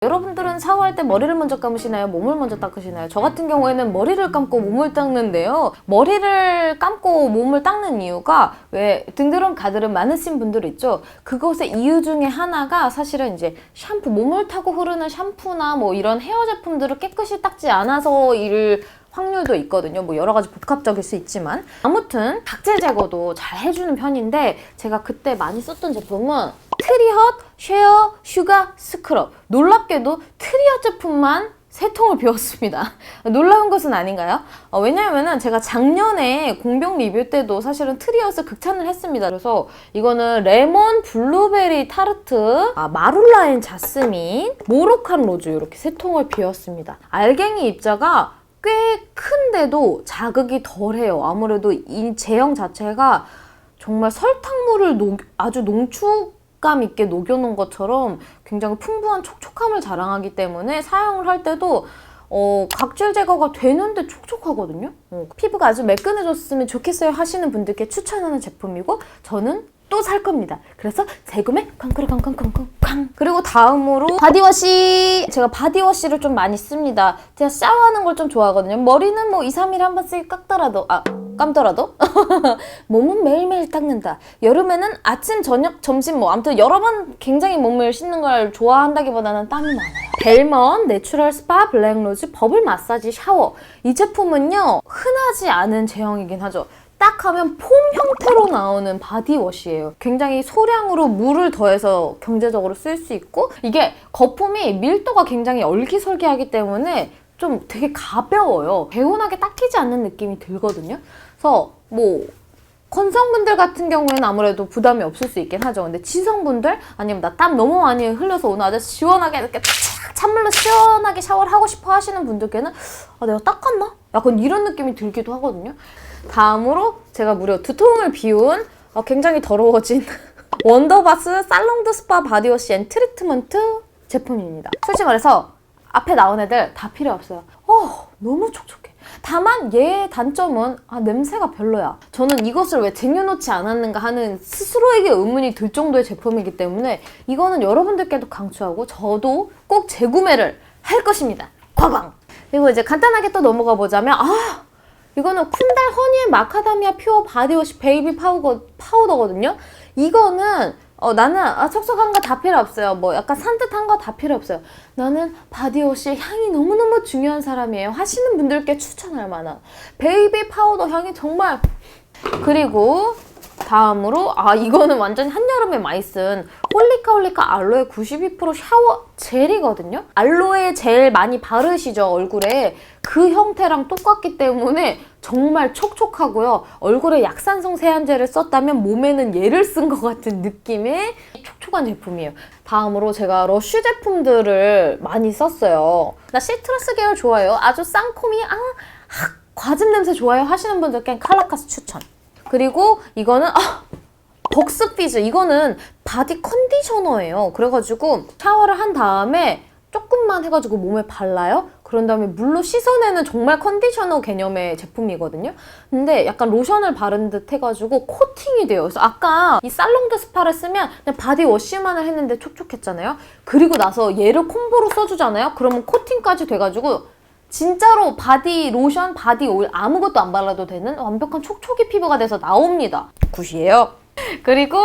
여러분들은 샤워할 때 머리를 먼저 감으시나요? 몸을 먼저 닦으시나요? 저 같은 경우에는 머리를 감고 몸을 닦는데요. 머리를 감고 몸을 닦는 이유가 왜 등드럼 가드름 많으신 분들 있죠? 그것의 이유 중에 하나가 사실은 이제 샴푸, 몸을 타고 흐르는 샴푸나 뭐 이런 헤어 제품들을 깨끗이 닦지 않아서 일 확률도 있거든요. 뭐 여러 가지 복합적일 수 있지만 아무튼 각질 제거도 잘 해주는 편인데 제가 그때 많이 썼던 제품은 트리헛 쉐어 슈가 스크럽. 놀랍게도 트리헛 제품만 3통을 비웠습니다. 놀라운 것은 아닌가요? 왜냐하면은 제가 작년에 공병 리뷰 때도 사실은 트리헛을 극찬을 했습니다. 그래서 이거는 레몬 블루베리 타르트, 마룰라인 자스민, 모로칸 로즈 이렇게 3통을 비웠습니다. 알갱이 입자가 꽤 큰데도 자극이 덜해요. 아무래도 이 제형 자체가 정말 설탕물을 아주 농축감 있게 녹여놓은 것처럼 굉장히 풍부한 촉촉함을 자랑하기 때문에 사용을 할 때도 각질 제거가 되는데 촉촉하거든요. 피부가 아주 매끈해졌으면 좋겠어요 하시는 분들께 추천하는 제품이고 저는 또 살 겁니다. 그래서 재구매 쾅. 그리고 다음으로 바디워시. 제가 바디워시를 좀 많이 씁니다. 제가 샤워하는 걸 좀 좋아하거든요. 머리는 뭐 2, 3일에 한 번씩 감더라도 몸은 매일매일 닦는다. 여름에는 아침, 저녁, 점심 뭐 아무튼 여러 번 굉장히 몸을 씻는 걸 좋아한다기보다는 땀이 많아요. 벨먼 내추럴 스파 블랙로즈 버블 마사지 샤워. 이 제품은요 흔하지 않은 제형이긴 하죠. 딱 하면 폼 형태로 나오는 바디워시예요. 굉장히 소량으로 물을 더해서 경제적으로 쓸 수 있고 이게 거품이 밀도가 굉장히 얼기설기하기 때문에 좀 되게 가벼워요. 개운하게 닦이지 않는 느낌이 들거든요. 그래서 뭐 건성분들 같은 경우에는 아무래도 부담이 없을 수 있긴 하죠. 근데 지성분들 아니면 나 땀 너무 많이 흘려서 오늘 아주 시원하게 이렇게 찬물로 시원하게 샤워를 하고 싶어 하시는 분들께는 내가 닦았나? 약간 이런 느낌이 들기도 하거든요. 다음으로 제가 무려 2통을 비운 굉장히 더러워진 원더바스 살롱드 스파 바디워시 앤 트리트먼트 제품입니다. 솔직히 말해서 앞에 나온 애들 다 필요 없어요. 너무 촉촉해. 다만 얘의 단점은 냄새가 별로야. 저는 이것을 왜 쟁여놓지 않았는가 하는 스스로에게 의문이 들 정도의 제품이기 때문에 이거는 여러분들께도 강추하고 저도 꼭 재구매를 할 것입니다. 과광! 그리고 이제 간단하게 또 넘어가 보자면 이거는 쿤달 허니의 마카다미아 퓨어 바디워시 베이비 파우더거든요. 이거는 나는 촉촉한 거 다 필요 없어요. 뭐 약간 산뜻한 거 다 필요 없어요. 나는 바디워시 향이 너무너무 중요한 사람이에요 하시는 분들께 추천할 만한 베이비 파우더 향이 정말. 그리고 다음으로 이거는 완전 한여름에 많이 쓴 홀리카 알로에 92% 샤워 젤이거든요. 알로에 젤 많이 바르시죠 얼굴에. 그 형태랑 똑같기 때문에 정말 촉촉하고요. 얼굴에 약산성 세안제를 썼다면 몸에는 얘를 쓴 것 같은 느낌의 촉촉한 제품이에요. 다음으로 제가 러쉬 제품들을 많이 썼어요. 나 시트러스 계열 좋아해요. 아주 쌍코미 과즙 냄새 좋아요 하시는 분들께 칼라카스 추천. 그리고 이거는 벅스피즈. 이거는 바디 컨디셔너예요. 그래가지고 샤워를 한 다음에 조금만 해가지고 몸에 발라요. 그런 다음에 물로 씻어내는 정말 컨디셔너 개념의 제품이거든요. 근데 약간 로션을 바른 듯 해가지고 코팅이 돼요. 그래서 아까 이 살롱드 스파를 쓰면 그냥 바디워시만을 했는데 촉촉했잖아요. 그리고 나서 얘를 콤보로 써주잖아요. 그러면 코팅까지 돼가지고 진짜로 바디 로션, 바디 오일 아무것도 안 발라도 되는 완벽한 촉촉이 피부가 돼서 나옵니다. 굿이에요. 그리고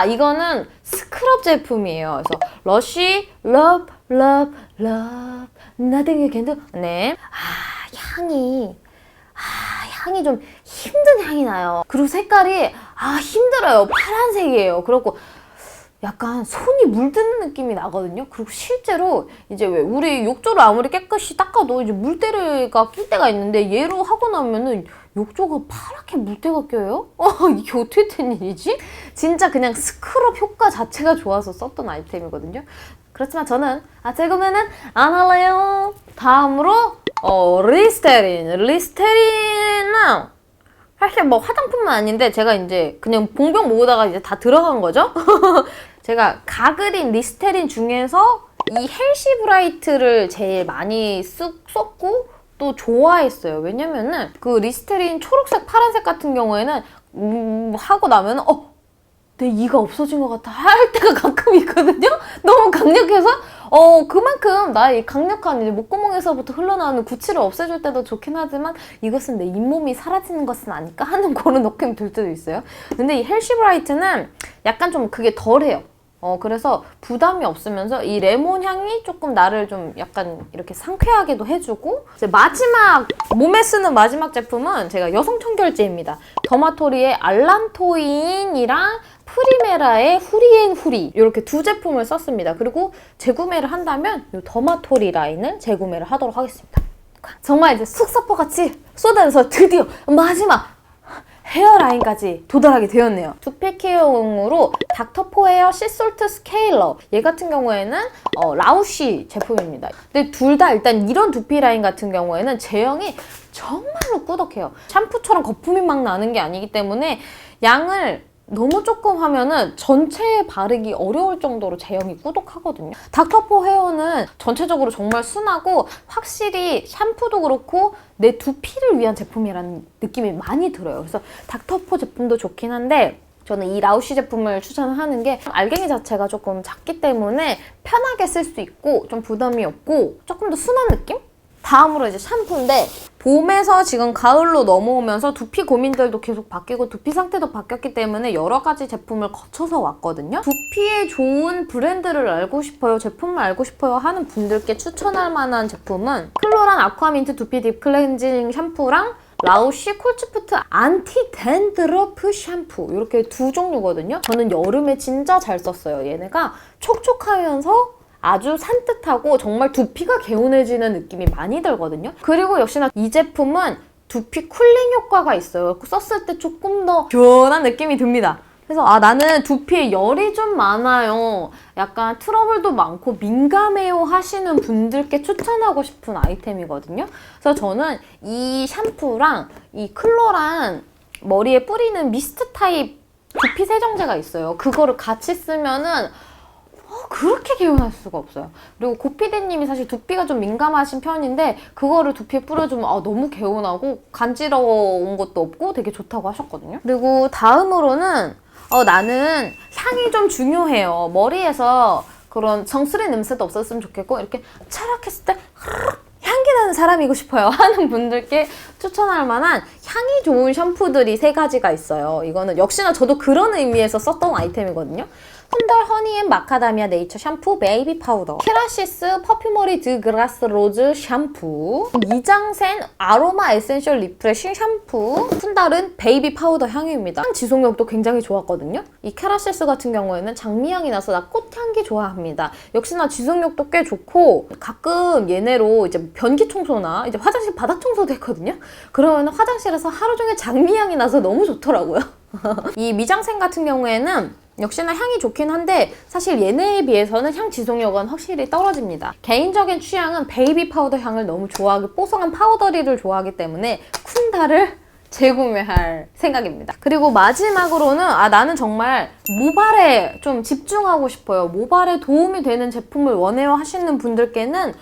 이거는 스크럽 제품이에요. 그래서 러쉬 러브 nothing you can do. 네. 향이 좀 힘든 향이 나요. 그리고 색깔이 힘들어요. 파란색이에요. 그렇고 약간 손이 물드는 느낌이 나거든요. 그리고 실제로 이제 왜 우리 욕조를 아무리 깨끗이 닦아도 이제 물때가 낄 때가 있는데 얘로 하고 나면은 욕조가 파랗게 물때가 껴요? 이게 어떻게 된 일이지? 진짜 그냥 스크럽 효과 자체가 좋아서 썼던 아이템이거든요. 그렇지만 저는 재구매는 안 할래요. 다음으로 리스테린은 사실 뭐 화장품은 아닌데 제가 이제 그냥 봉병 모으다가 이제 다 들어간 거죠. 제가 가그린 리스테린 중에서 이 헬시 브라이트를 제일 많이 썼고 또 좋아했어요. 왜냐면은 그 리스테린 초록색, 파란색 같은 경우에는 하고 나면 내 이가 없어진 것 같아 할 때가 가끔 있거든요. 너무 강력해서 그만큼 나의 강력한 이제 목구멍에서부터 흘러나오는 구취를 없애줄 때도 좋긴 하지만 이것은 내 잇몸이 사라지는 것은 아닐까 하는 그런 느낌이 들 때도 있어요. 근데 이 헬시 브라이트는 약간 좀 그게 덜해요. 그래서 부담이 없으면서 이 레몬 향이 조금 나를 좀 약간 이렇게 상쾌하게도 해주고, 이제 마지막 몸에 쓰는 마지막 제품은 제가 여성 청결제입니다. 더마토리의 알란토인이랑 프리메라의 후리앤 후리 이렇게 두 제품을 썼습니다. 그리고 재구매를 한다면 이 더마토리 라인을 재구매를 하도록 하겠습니다. 정말 이제 속사포같이 쏟아내서 드디어 마지막 헤어라인까지 도달하게 되었네요. 두피 케어용으로 닥터포 헤어 시솔트 스케일러, 얘 같은 경우에는 라우쉬 제품입니다. 근데 둘 다 일단 이런 두피 라인 같은 경우에는 제형이 정말로 꾸덕해요. 샴푸처럼 거품이 막 나는 게 아니기 때문에 양을 너무 조금 하면은 전체에 바르기 어려울 정도로 제형이 꾸덕하거든요. 닥터포 헤어는 전체적으로 정말 순하고 확실히 샴푸도 그렇고 내 두피를 위한 제품이라는 느낌이 많이 들어요. 그래서 닥터포 제품도 좋긴 한데 저는 이 라우쉬 제품을 추천하는 게 알갱이 자체가 조금 작기 때문에 편하게 쓸 수 있고 좀 부담이 없고 조금 더 순한 느낌? 다음으로 이제 샴푸인데, 봄에서 지금 가을로 넘어오면서 두피 고민들도 계속 바뀌고 두피 상태도 바뀌었기 때문에 여러 가지 제품을 거쳐서 왔거든요. 두피에 좋은 브랜드를 알고 싶어요, 제품을 알고 싶어요 하는 분들께 추천할 만한 제품은 클로란 아쿠아민트 두피 딥 클렌징 샴푸랑 라우쉬 콜츠푸트 안티 댄드러프 샴푸, 이렇게 두 종류거든요. 저는 여름에 진짜 잘 썼어요. 얘네가 촉촉하면서 아주 산뜻하고 정말 두피가 개운해지는 느낌이 많이 들거든요. 그리고 역시나 이 제품은 두피 쿨링 효과가 있어요. 썼을 때 조금 더 시원한 느낌이 듭니다. 그래서 나는 두피에 열이 좀 많아요, 약간 트러블도 많고 민감해요 하시는 분들께 추천하고 싶은 아이템이거든요. 그래서 저는 이 샴푸랑 이 클로란 머리에 뿌리는 미스트 타입 두피 세정제가 있어요. 그거를 같이 쓰면은 그렇게 개운할 수가 없어요. 그리고 고피디님이 사실 두피가 좀 민감하신 편인데 그거를 두피에 뿌려주면 너무 개운하고 간지러운 것도 없고 되게 좋다고 하셨거든요. 그리고 다음으로는 나는 향이 좀 중요해요. 머리에서 그런 정수리 냄새도 없었으면 좋겠고 이렇게 차락했을 때 향기 나는 사람이고 싶어요 하는 분들께 추천할 만한 향이 좋은 샴푸들이 3가지가 있어요. 이거는 역시나 저도 그런 의미에서 썼던 아이템이거든요. 푼달 허니 앤 마카다미아 네이처 샴푸 베이비 파우더, 케라시스 퍼퓸머리 드 그라스 로즈 샴푸, 미장센 아로마 에센셜 리프레싱 샴푸, 푼달은 베이비 파우더 향유입니다. 향 지속력도 굉장히 좋았거든요. 이 케라시스 같은 경우에는 장미향이 나서 나 꽃향기 좋아합니다. 역시나 지속력도 꽤 좋고 가끔 얘네로 이제 변기 청소나 이제 화장실 바닥 청소도 했거든요. 그러면 화장실에서 하루 종일 장미향이 나서 너무 좋더라고요. 이 미장센 같은 경우에는 역시나 향이 좋긴 한데 사실 얘네에 비해서는 향 지속력은 확실히 떨어집니다. 개인적인 취향은 베이비 파우더 향을 너무 좋아하고 뽀송한 파우더리를 좋아하기 때문에 쿤달을 재구매할 생각입니다. 그리고 마지막으로는 나는 정말 모발에 좀 집중하고 싶어요, 모발에 도움이 되는 제품을 원해요 하시는 분들께는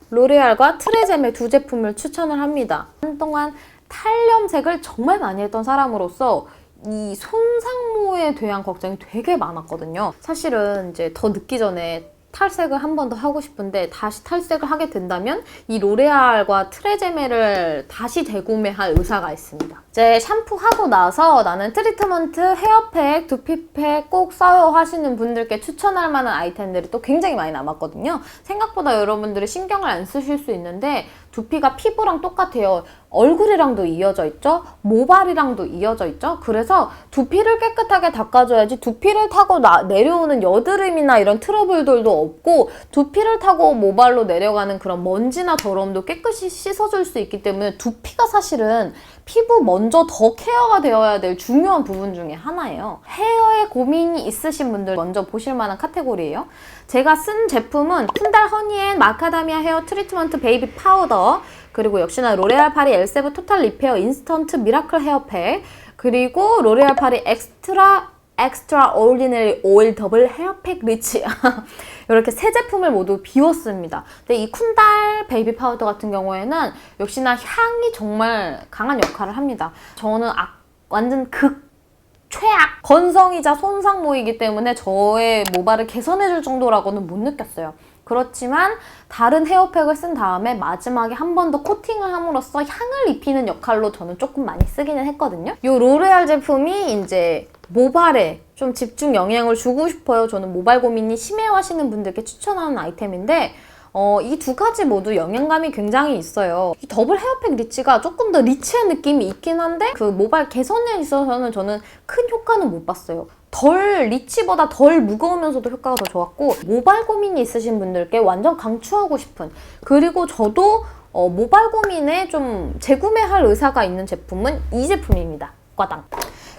로레알과 트레제메 두 제품을 추천을 합니다. 한동안 탈염색을 정말 많이 했던 사람으로서 이 손상모에 대한 걱정이 되게 많았거든요. 사실은 이제 더 늦기 전에 탈색을 한 번 더 하고 싶은데 다시 탈색을 하게 된다면 이 로레알과 트레제메를 다시 재구매할 의사가 있습니다. 이제 샴푸하고 나서 나는 트리트먼트, 헤어팩, 두피팩 꼭 써요 하시는 분들께 추천할 만한 아이템들이 또 굉장히 많이 남았거든요. 생각보다 여러분들이 신경을 안 쓰실 수 있는데 두피가 피부랑 똑같아요. 얼굴이랑도 이어져 있죠? 모발이랑도 이어져 있죠? 그래서 두피를 깨끗하게 닦아줘야지 두피를 타고 내려오는 여드름이나 이런 트러블들도 없고 두피를 타고 모발로 내려가는 그런 먼지나 더러움도 깨끗이 씻어줄 수 있기 때문에 두피가 사실은 피부 먼저 더 케어가 되어야 될 중요한 부분 중에 하나예요. 헤어에 고민이 있으신 분들 먼저 보실 만한 카테고리예요. 제가 쓴 제품은 푼달 허니앤 마카다미아 헤어 트리트먼트 베이비 파우더, 그리고 역시나 로레알 파리 엘세브 토탈 리페어 인스턴트 미라클 헤어팩, 그리고 로레알 파리 엑스트라 오르디너리 오일 더블 헤어팩 리치 이렇게 3제품을 모두 비웠습니다. 근데 이 쿤달 베이비 파우더 같은 경우에는 역시나 향이 정말 강한 역할을 합니다. 저는 완전 최악! 건성이자 손상모이기 때문에 저의 모발을 개선해줄 정도라고는 못 느꼈어요. 그렇지만 다른 헤어팩을 쓴 다음에 마지막에 한 번 더 코팅을 함으로써 향을 입히는 역할로 저는 조금 많이 쓰기는 했거든요. 이 로레알 제품이 이제 모발에 좀 집중 영향을 주고 싶어요. 저는 모발 고민이 심해요 하시는 분들께 추천하는 아이템인데 이 두 가지 모두 영양감이 굉장히 있어요. 이 더블 헤어팩 리치가 조금 더 리치한 느낌이 있긴 한데 그 모발 개선에 있어서는 저는 큰 효과는 못 봤어요. 리치보다 덜 무거우면서도 효과가 더 좋았고 모발 고민이 있으신 분들께 완전 강추하고 싶은, 그리고 저도 모발 고민에 좀 재구매할 의사가 있는 제품은 이 제품입니다. 꽈당.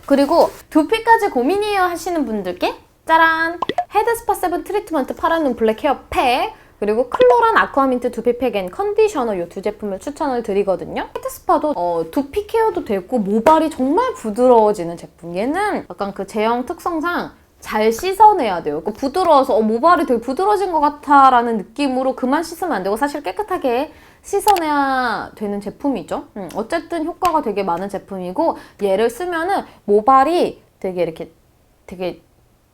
그리고 두피까지 고민이에요 하시는 분들께 짜란! 헤드스파 7 트리트먼트 파라눈 블랙 헤어 팩, 그리고 클로란 아쿠아민트 두피팩 앤 컨디셔너 이 두 제품을 추천을 드리거든요. 헤드스파도 두피 케어도 되고 모발이 정말 부드러워지는 제품. 얘는 약간 그 제형 특성상 잘 씻어내야 돼요. 그러니까 부드러워서 모발이 되게 부드러워진 것 같아 라는 느낌으로 그만 씻으면 안 되고 사실 깨끗하게 씻어내야 되는 제품이죠. 어쨌든 효과가 되게 많은 제품이고 얘를 쓰면은 모발이 되게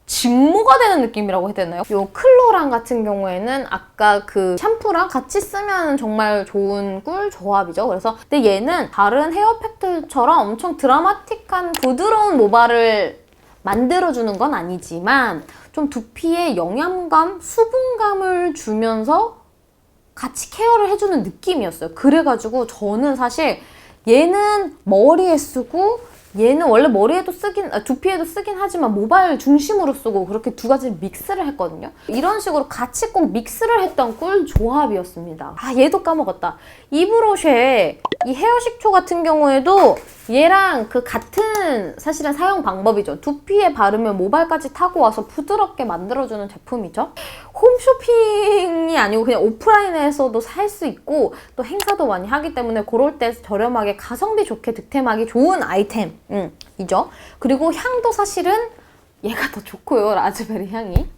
진모가 되는 느낌이라고 해야 되나요? 요 클로란 같은 경우에는 아까 그 샴푸랑 같이 쓰면 정말 좋은 꿀 조합이죠. 그래서 근데 얘는 다른 헤어팩들처럼 엄청 드라마틱한 부드러운 모발을 만들어주는 건 아니지만 좀 두피에 영양감, 수분감을 주면서 같이 케어를 해주는 느낌이었어요. 그래가지고 저는 사실 얘는 머리에 쓰고 얘는 원래 머리에도 두피에도 쓰긴 하지만 모발 중심으로 쓰고 그렇게 두 가지를 믹스를 했거든요. 이런 식으로 같이 꼭 믹스를 했던 꿀 조합이었습니다. 얘도 까먹었다. 이브로쉐 이 헤어 식초 같은 경우에도 얘랑 그 같은 사실은 사용 방법이죠. 두피에 바르면 모발까지 타고 와서 부드럽게 만들어주는 제품이죠. 홈쇼핑이 아니고 그냥 오프라인에서도 살 수 있고 또 행사도 많이 하기 때문에 그럴 때 저렴하게 가성비 좋게 득템하기 좋은 아이템이죠. 그리고 향도 사실은 얘가 더 좋고요. 라즈베리 향이.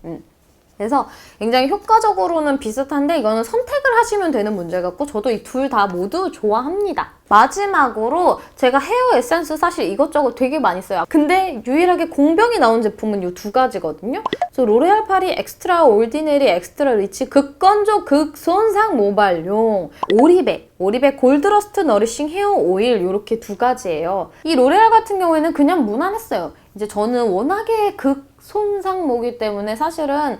그래서 굉장히 효과적으로는 비슷한데 이거는 선택을 하시면 되는 문제 같고 저도 이 둘 다 모두 좋아합니다. 마지막으로 제가 헤어 에센스 사실 이것저것 되게 많이 써요. 근데 유일하게 공병이 나온 제품은 이 두 가지거든요. 그래서 로레알 파리 엑스트라 올디네리 엑스트라 리치 극건조 극손상 모발용 오리백 골드러스트 너리싱 헤어 오일 이렇게 두 가지예요. 이 로레알 같은 경우에는 그냥 무난했어요. 이제 저는 워낙에 극손상모기 때문에 사실은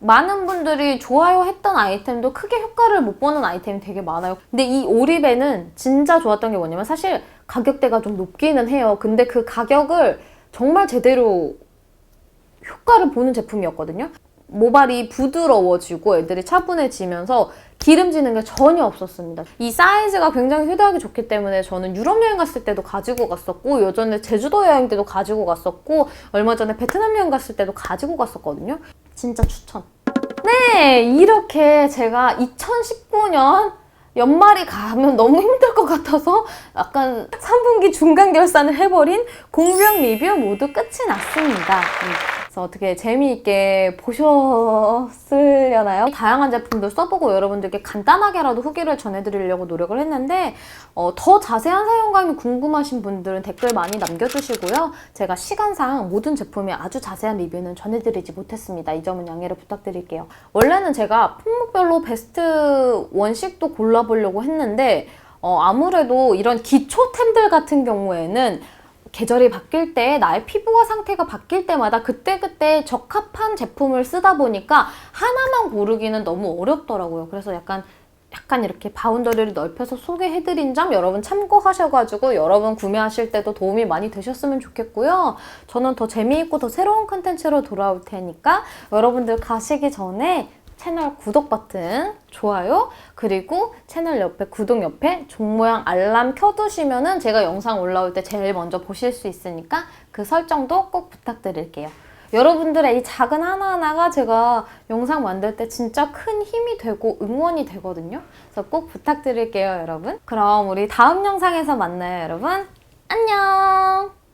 많은 분들이 좋아요 했던 아이템도 크게 효과를 못 보는 아이템이 되게 많아요. 근데 이 오리베는 진짜 좋았던 게 뭐냐면 사실 가격대가 좀 높기는 해요. 근데 그 가격을 정말 제대로 효과를 보는 제품이었거든요. 모발이 부드러워지고 애들이 차분해지면서 기름지는 게 전혀 없었습니다. 이 사이즈가 굉장히 휴대하기 좋기 때문에 저는 유럽 여행 갔을 때도 가지고 갔었고 예전에 제주도 여행 때도 가지고 갔었고 얼마 전에 베트남 여행 갔을 때도 가지고 갔었거든요. 진짜 추천. 네, 이렇게 제가 2019년 연말이 가면 너무 힘들 것 같아서 약간 3분기 중간 결산을 해버린 공병 리뷰 모두 끝이 났습니다. 그래서 어떻게 재미있게 보셨으려나요? 다양한 제품들 써보고 여러분들께 간단하게라도 후기를 전해드리려고 노력을 했는데 더 자세한 사용감이 궁금하신 분들은 댓글 많이 남겨주시고요. 제가 시간상 모든 제품의 아주 자세한 리뷰는 전해드리지 못했습니다. 이 점은 양해를 부탁드릴게요. 원래는 제가 품목별로 베스트 원식도 골라보려고 했는데 아무래도 이런 기초템들 같은 경우에는 계절이 바뀔 때 나의 피부와 상태가 바뀔 때마다 그때그때 적합한 제품을 쓰다 보니까 하나만 고르기는 너무 어렵더라고요. 그래서 약간 이렇게 바운더리를 넓혀서 소개해드린 점 여러분 참고하셔가지고 여러분 구매하실 때도 도움이 많이 되셨으면 좋겠고요. 저는 더 재미있고 더 새로운 컨텐츠로 돌아올 테니까 여러분들 가시기 전에 채널 구독 버튼, 좋아요, 그리고 채널 옆에 구독 옆에 종 모양 알람 켜두시면은 제가 영상 올라올 때 제일 먼저 보실 수 있으니까 그 설정도 꼭 부탁드릴게요. 여러분들의 이 작은 하나하나가 제가 영상 만들 때 진짜 큰 힘이 되고 응원이 되거든요. 그래서 꼭 부탁드릴게요, 여러분. 그럼 우리 다음 영상에서 만나요, 여러분. 안녕!